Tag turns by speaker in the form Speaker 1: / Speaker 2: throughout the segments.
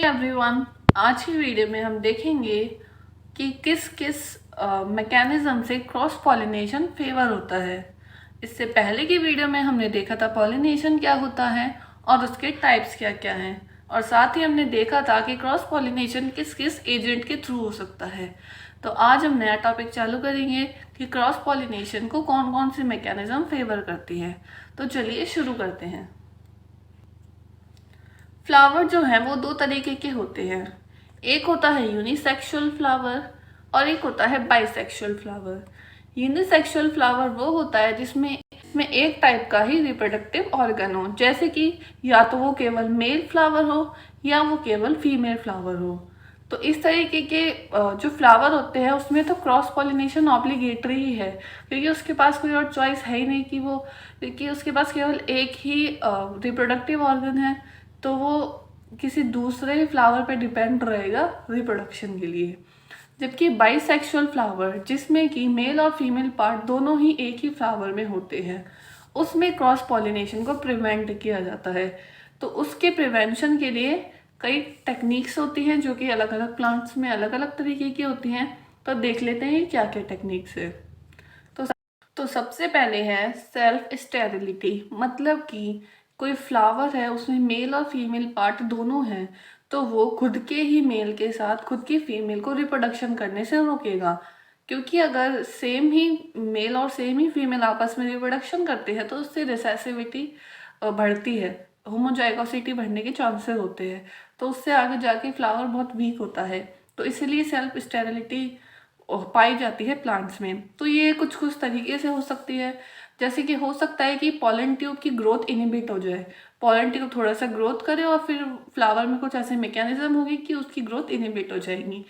Speaker 1: Everyone, आज की video में हम देखेंगे कि किस किस मैकेनिज्म से क्रॉस पॉलिनेशन फेवर होता है। इससे पहले की वीडियो में हमने देखा था पॉलिनेशन क्या होता है और उसके टाइप्स क्या क्या हैं, और साथ ही हमने देखा था कि क्रॉस पॉलिनेशन किस किस एजेंट के थ्रू हो सकता है। तो आज हम नया टॉपिक चालू करेंगे कि क्रॉस पॉलिनेशन को कौन कौन सी मैकेनिज्म फेवर करती है। तो चलिए शुरू करते हैं। फ्लावर जो है वो दो तरीके के होते हैं। एक होता है यूनिसेक्सुअल फ्लावर और एक होता है बाइसेक्सुअल फ्लावर। यूनिसेक्सुअल फ्लावर वो होता है जिसमें एक टाइप का ही रिप्रोडक्टिव ऑर्गन हो, जैसे कि या तो वो केवल मेल फ्लावर हो या वो केवल फीमेल फ्लावर हो। तो इस तरीके के जो फ्लावर होते हैं उसमें तो क्रॉस पॉलिनेशन ऑब्लिगेटरी ही है, क्योंकि उसके पास कोई और चॉइस है ही नहीं कि वो, क्योंकि उसके पास केवल एक ही रिप्रोडक्टिव ऑर्गन है, तो वो किसी दूसरे फ्लावर पे डिपेंड रहेगा रिप्रोडक्शन के लिए। जबकि बाइसेक्सुअल फ्लावर जिसमें कि मेल और फीमेल पार्ट दोनों ही एक ही फ्लावर में होते हैं, उसमें क्रॉस पॉलिनेशन को प्रिवेंट किया जाता है। तो उसके प्रिवेंशन के लिए कई टेक्निक्स होती हैं जो कि अलग अलग प्लांट्स में अलग अलग तरीके की होती हैं। तो देख लेते हैं क्या क्या टेक्निक्स है। तो सबसे पहले है सेल्फ स्टेरिलिटी, मतलब कि कोई फ्लावर है उसमें मेल और फीमेल पार्ट दोनों हैं, तो वो खुद के ही मेल के साथ खुद की फीमेल को रिप्रोडक्शन करने से रोकेगा। क्योंकि अगर सेम ही मेल और सेम ही फीमेल आपस में रिप्रोडक्शन करते हैं तो उससे रिसेसिविटी बढ़ती है, होमोजाइगोसिटी बढ़ने के चांसेस होते हैं। तो उससे आगे जाके फ्लावर बहुत वीक होता है। तो इसीलिए सेल्फ स्टेरिलिटी पाई जाती है प्लांट्स में। तो ये कुछ कुछ तरीके से हो सकती है, जैसे कि हो सकता है कि पॉलन ट्यूब की ग्रोथ इनिबिट हो जाए, पॉलन ट्यूब थोड़ा सा ग्रोथ करे और फिर फ्लावर में कुछ ऐसे मैकेनिज्म होगी कि उसकी ग्रोथ इनिबिट हो जाएगी।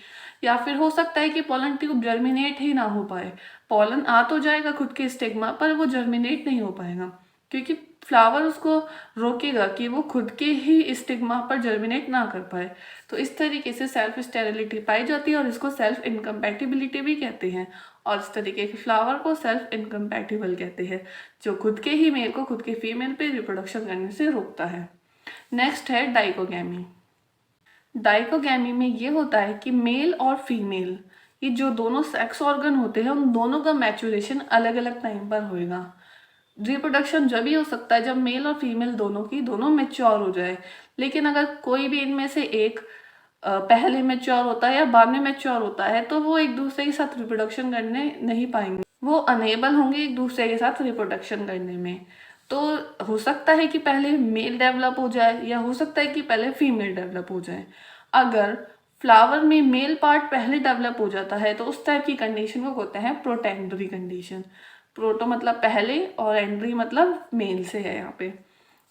Speaker 1: या फिर हो सकता है कि पॉलन ट्यूब जर्मिनेट ही ना हो पाए, पॉलन आ तो जाएगा खुद के स्टिग्मा पर, वो जर्मिनेट नहीं हो पाएगा, क्योंकि फ्लावर उसको रोकेगा कि वो खुद के ही स्टिग्मा पर जर्मिनेट ना कर पाए। तो इस तरीके से सेल्फ स्टेरिलिटी पाई जाती है और इसको सेल्फ इनकम्पैटिबिलिटी भी कहते हैं। और इस तरीके के फ्लावर को सेल्फ इनकम्पैटिबल कहते हैं, जो खुद के ही मेल को खुद के फीमेल पे रिप्रोडक्शन करने से रोकता है। नेक्स्ट है डाइकोगैमी। डाइकोगैमी में ये होता है कि मेल और फीमेल, ये जो दोनों सेक्स ऑर्गन होते हैं, उन दोनों का मैचुरेशन अलग अलग टाइम पर होएगा। रिप्रोडक्शन जब भी हो सकता है जब मेल और फीमेल दोनों की दोनों मेच्योर हो जाए। लेकिन अगर कोई भी इनमें से एक पहले मेच्योर होता है या बाद में मेच्योर होता है, तो वो एक दूसरे के साथ रिप्रोडक्शन करने नहीं पाएंगे, वो अनेबल होंगे एक दूसरे के साथ रिप्रोडक्शन करने में। तो हो सकता है कि पहले मेल डेवलप हो जाए या हो सकता है कि पहले फीमेल डेवलप हो जाए। अगर फ्लावर में मेल पार्ट पहले डेवलप हो जाता है तो उस टाइप की कंडीशन को कहते हैं प्रोटेंडरी कंडीशन। प्रोटो मतलब पहले और एंड्री मतलब मेल से है यहाँ पे।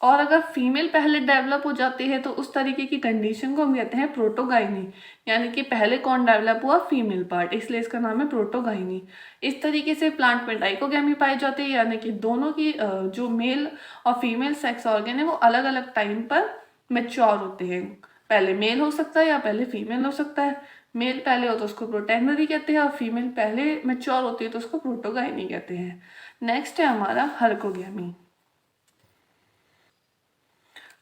Speaker 1: और अगर फीमेल पहले डेवलप हो जाती है तो उस तरीके की कंडीशन को हम कहते हैं प्रोटोगाइनी, यानी कि पहले कौन डेवलप हुआ, फीमेल पार्ट, इसलिए इसका नाम है प्रोटोगाइनी। इस तरीके से प्लांट में डाइकोगैमी पाई जाती है, यानी कि दोनों की जो मेल और फीमेल सेक्स ऑर्गन है वो अलग अलग टाइम पर मेच्योर होते हैं। पहले मेल हो सकता है या पहले फीमेल हो सकता है। मेल पहले हो तो उसको प्रोटेंडरी कहते हैं और फीमेल पहले मेच्योर होती है तो उसको प्रोटोगाइनी कहते हैं। नेक्स्ट है हमारा हर्कोगैमी।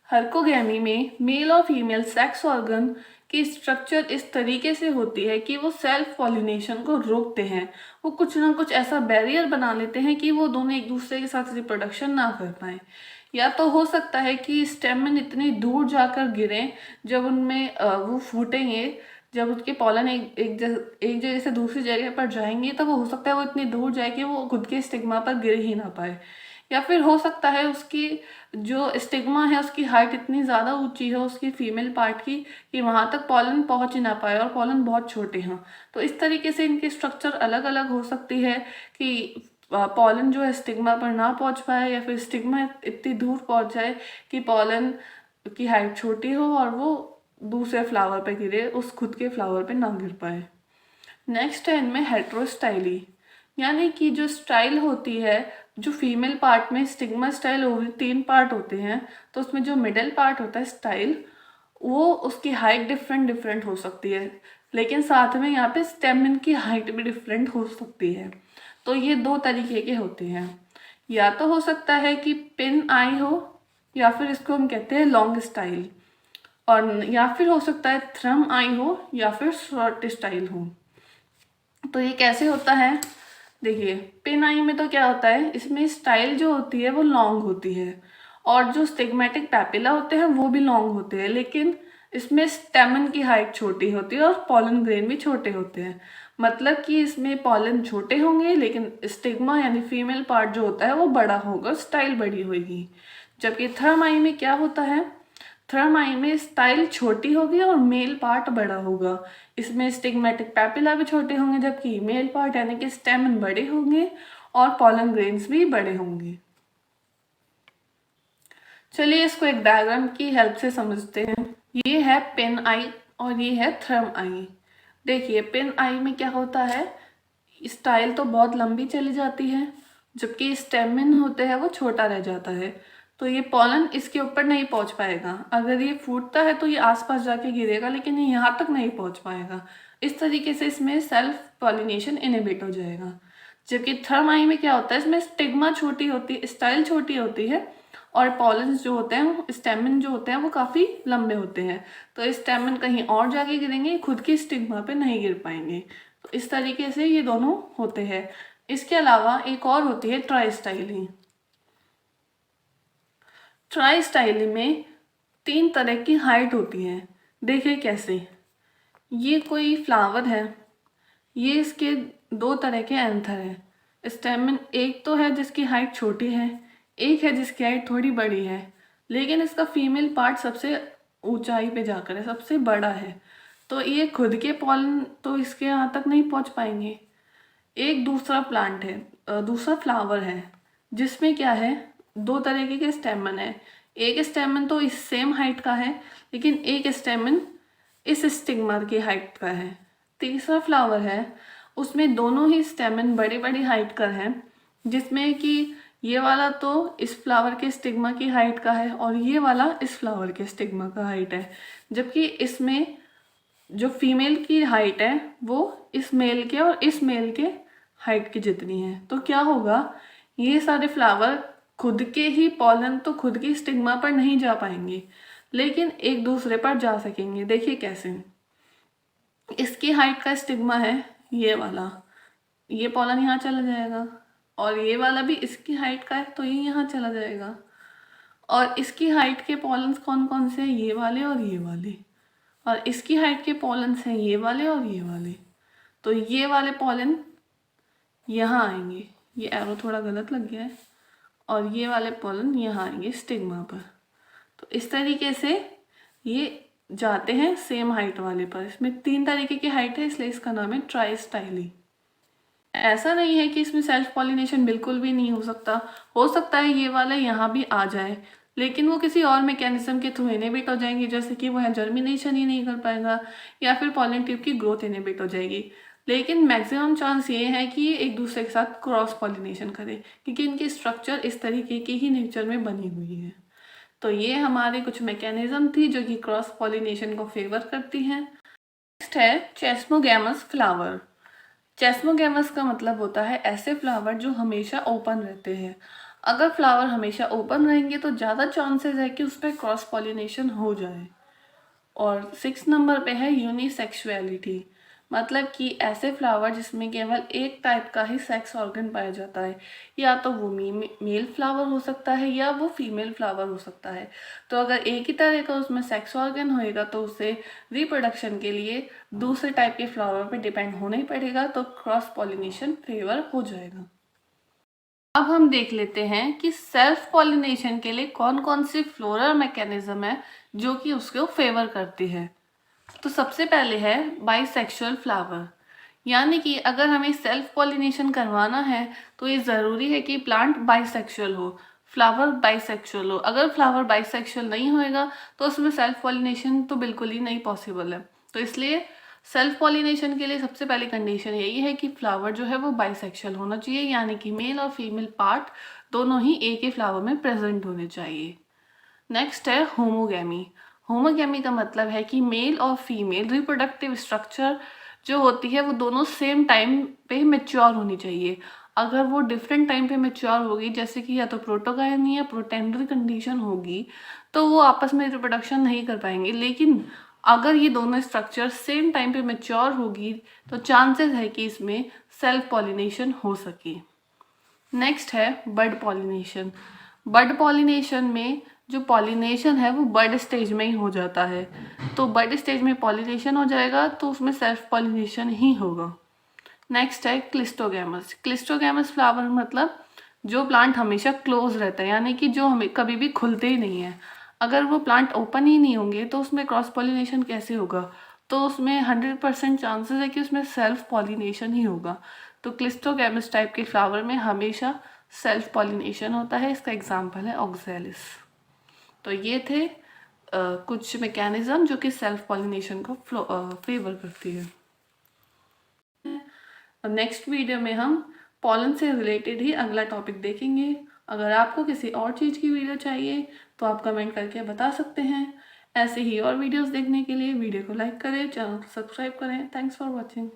Speaker 1: हर्कोगैमी में मेल और फीमेल सेक्स ऑर्गन की स्ट्रक्चर इस तरीके से होती है कि वो सेल्फ पॉलिनेशन को रोकते हैं। वो कुछ ना कुछ ऐसा बैरियर बना लेते हैं कि वो दोनों एक दूसरे के साथ रिप्रोडक्शन ना कर पाए। या तो हो सकता है कि स्टेमन इतनी दूर जाकर गिरे, जब उनमें वो फूटेंगे, जब उसके पॉलन एक जगह से दूसरी जगह पर जाएंगे, तो वो हो सकता है वो इतनी दूर जाए कि वो खुद के स्टिग्मा पर गिर ही ना पाए। या फिर हो सकता है उसकी जो स्टिग्मा है उसकी हाइट इतनी ज़्यादा ऊंची है उसकी फीमेल पार्ट की कि वहाँ तक पॉलन पहुँच ही ना पाए और पॉलन बहुत छोटे हैं। तो इस तरीके से इनकी स्ट्रक्चर अलग अलग हो सकती है कि पॉलन जो है स्टिग्मा पर ना पहुँच पाए, या फिर स्टिग्मा इतनी दूर पहुँच जाए कि पॉलन की हाइट छोटी हो और वो दूसरे फ्लावर पे गिरे, उस खुद के फ्लावर पे ना गिर पाए। नेक्स्ट है इनमें हेट्रोस्टाइली, यानी कि जो स्टाइल होती है, जो फीमेल पार्ट में स्टिग्मा स्टाइल ओवरी 3 पार्ट होते हैं, तो उसमें जो मिडिल पार्ट होता है स्टाइल, वो उसकी हाइट डिफरेंट डिफरेंट हो सकती है, लेकिन साथ में यहाँ पे स्टेमिन की हाइट भी डिफरेंट हो सकती है। तो ये दो तरीके के होते हैं, या तो हो सकता है कि पिन आई हो या फिर इसको हम कहते हैं लॉन्ग स्टाइल। और या फिर हो सकता है थ्रम आई हो या फिर शॉर्ट स्टाइल हो। तो ये कैसे होता है, देखिए पिन आई में तो क्या होता है, इसमें स्टाइल जो होती है वो लॉन्ग होती है और जो स्टिग्मेटिक पैपिला होते हैं वो भी लॉन्ग होते हैं, लेकिन इसमें स्टेमन की हाइट छोटी होती है और पॉलन ग्रेन भी छोटे होते हैं। मतलब कि इसमें पॉलन छोटे होंगे लेकिन स्टिग्मा यानी फीमेल पार्ट जो होता है वो बड़ा होगा, स्टाइल बड़ी होगी। जबकि थर्म आई में क्या होता है, थर्म आई में स्टाइल छोटी होगी और मेल पार्ट बड़ा होगा। इसमें स्टिग्मेटिक पैपिला भी छोटे होंगे जबकि मेल पार्ट यानी कि स्टेमन बड़े होंगे और पॉलन ग्रेन्स भी बड़े होंगे। चलिए इसको एक डायग्राम की हेल्प से समझते हैं। ये है पिन आई और ये है थर्म आई। देखिए पिन आई में क्या होता है, स्टाइल तो बहुत लंबी चली जाती है जबकि स्टेमिन होते हैं वो छोटा रह जाता है। तो ये पॉलन इसके ऊपर नहीं पहुंच पाएगा, अगर ये फूटता है तो ये आसपास जाके गिरेगा लेकिन ये यहाँ तक नहीं पहुंच पाएगा। इस तरीके से इसमें सेल्फ पॉलिनेशन इनहिबिट हो जाएगा। जबकि थर्म आई में क्या होता है, इसमें स्टिग्मा छोटी होती है, स्टाइल छोटी होती है और पॉलन्स जो होते हैं, स्टेमिन जो होते हैं वो काफ़ी लंबे होते हैं। तो स्टेमिन कहीं और जाके गिरेंगे, खुद की स्टिग्मा पे नहीं गिर पाएंगे। तो इस तरीके से ये दोनों होते हैं। इसके अलावा एक और होती है ट्राई स्टाइली। ट्राई स्टाइली में 3 तरह की हाइट होती है। देखिए कैसे, ये कोई फ्लावर है, ये इसके 2 तरह के एंथर है। स्टेमिन एक तो है जिसकी हाइट छोटी है, एक है जिसकी हाइट थोड़ी बड़ी है, लेकिन इसका फीमेल पार्ट सबसे ऊंचाई पे जाकर है, सबसे बड़ा है। तो ये खुद के पॉलन तो इसके यहाँ तक नहीं पहुँच पाएंगे। एक दूसरा प्लांट है, दूसरा फ्लावर है जिसमें क्या है, 2 तरीके के स्टेमन है। एक स्टेमन तो इस सेम हाइट का है लेकिन एक स्टेमन इस स्टिग्मा की हाइट का है। तीसरा फ्लावर है, उसमें दोनों ही स्टेमन बड़ी बड़ी हाइट का है, जिसमें कि ये वाला तो इस फ्लावर के स्टिग्मा की हाइट का है और ये वाला इस फ्लावर के स्टिग्मा का हाइट है। जबकि इसमें जो फीमेल की हाइट है वो इस मेल के और इस मेल के हाइट की जितनी है। तो क्या होगा, ये सारे फ्लावर खुद के ही पॉलन तो खुद की स्टिग्मा पर नहीं जा पाएंगे लेकिन एक दूसरे पर जा सकेंगे। देखिए कैसे, इसकी हाइट का स्टिग्मा है ये वाला, ये पॉलन यहाँ चला जाएगा और ये वाला भी इसकी हाइट का है तो ये यहाँ चला जाएगा। और इसकी हाइट के पॉलन्स कौन कौन से हैं, ये वाले और ये वाले। और इसकी हाइट के पॉलन्स हैं ये वाले और ये वाले। तो ये वाले पॉलन यहाँ आएंगे, ये एरो थोड़ा गलत लग गया है, और ये वाले पॉलन यहाँ आएंगे स्टिग्मा पर। तो इस तरीके से ये जाते हैं सेम हाइट वाले पर। इसमें 3 तरीके की हाइट है इसलिए इसका नाम है ट्राई स्टाइली। ऐसा नहीं है कि इसमें सेल्फ पॉलिनेशन बिल्कुल भी नहीं हो सकता है ये वाला यहाँ भी आ जाए लेकिन वो किसी और मैकेनिज्म के थ्रू इनहिबिट हो जाएंगी, जैसे कि वो यहाँ जर्मिनेशन ही नहीं कर पाएगा या फिर पॉलन ट्यूब की ग्रोथ इनहिबिट हो जाएगी। लेकिन मैक्सिमम चांस ये है कि ये एक दूसरे के साथ क्रॉस पॉलिनेशन करे क्योंकि इनकी स्ट्रक्चर इस तरीके की ही नेचर में बनी हुई है। तो ये हमारे कुछ मैकेनिज्म थी जो कि क्रॉस पॉलिनेशन को फेवर करती हैं। नेक्स्ट है चेस्मोगैमस फ्लावर। चेस्मोगैमस का मतलब होता है ऐसे फ्लावर जो हमेशा ओपन रहते हैं। अगर फ्लावर हमेशा ओपन रहेंगे तो ज़्यादा चांसेस है कि उस पर क्रॉस पॉलिनेशन हो जाए। और 6 नंबर पे है यूनिसेक्सुअलिटी, मतलब कि ऐसे फ्लावर जिसमें केवल एक टाइप का ही सेक्स ऑर्गन पाया जाता है, या तो वो मेल फ्लावर हो सकता है या वो फीमेल फ्लावर हो सकता है। तो अगर एक ही तरह का उसमें सेक्स ऑर्गन होएगा तो उसे रिप्रोडक्शन के लिए दूसरे टाइप के फ्लावर पे डिपेंड होना ही पड़ेगा, तो क्रॉस पॉलिनेशन फेवर हो जाएगा। अब हम देख लेते हैं कि सेल्फ पॉलिनेशन के लिए कौन कौन सी फ्लोरल मैकेनिज्म है जो कि उसको फेवर करती है। तो सबसे पहले है बाइसेक्सुअल फ्लावर, यानी कि अगर हमें सेल्फ पॉलिनेशन करवाना है तो ये ज़रूरी है कि प्लांट बाइसेक्सुअल हो, फ्लावर बाइसेक्सुअल हो। अगर फ्लावर बाइसेक्सुअल नहीं होएगा तो उसमें सेल्फ पॉलिनेशन तो बिल्कुल ही नहीं पॉसिबल है। तो इसलिए सेल्फ पॉलिनेशन के लिए सबसे पहली कंडीशन यही है कि फ्लावर जो है वो बाइसेक्सुअल होना चाहिए, यानी कि मेल और फीमेल पार्ट दोनों ही एक ही फ्लावर में प्रेजेंट होने चाहिए। नेक्स्ट है होमोगैमी। होमोगैमी का मतलब है कि मेल और फीमेल रिप्रोडक्टिव स्ट्रक्चर जो होती है वो दोनों सेम टाइम पे मैच्योर होनी चाहिए। अगर वो डिफरेंट टाइम पे मैच्योर होगी, जैसे कि या तो प्रोटोगामी या प्रोटेंडर कंडीशन होगी, तो वो आपस में रिप्रोडक्शन नहीं कर पाएंगे। लेकिन अगर ये दोनों स्ट्रक्चर सेम टाइम पे मैच्योर होगी तो चांसेस है कि इसमें सेल्फ पॉलिनेशन हो सके। नेक्स्ट है बड पॉलिनेशन। बड पॉलिनेशन में जो पॉलिनेशन है वो बड स्टेज में ही हो जाता है। तो बड स्टेज में पॉलिनेशन हो जाएगा तो उसमें सेल्फ पॉलिनेशन ही होगा। नेक्स्ट है क्लिस्टोगैमस। क्लिस्टोगैमस फ्लावर मतलब जो प्लांट हमेशा क्लोज रहता है, यानी कि जो हमें कभी भी खुलते ही नहीं है। अगर वो प्लांट ओपन ही नहीं होंगे तो उसमें क्रॉस पॉलिनेशन कैसे होगा? तो उसमें 100% चांसेस है कि उसमें सेल्फ पॉलिनेशन ही होगा। तो क्लिस्टोगैमस टाइप के फ्लावर में हमेशा सेल्फ पॉलिनेशन होता है। इसका एग्जाम्पल है ऑक्सैलिस। तो ये थे कुछ मैकेनिज्म जो कि सेल्फ पॉलिनेशन को फेवर करती है। नेक्स्ट वीडियो में हम पॉलन से रिलेटेड ही अगला टॉपिक देखेंगे। अगर आपको किसी और चीज़ की वीडियो चाहिए तो आप कमेंट करके बता सकते हैं। ऐसे ही और वीडियोस देखने के लिए वीडियो को लाइक करें, चैनल को सब्सक्राइब करें। Thanks for watching.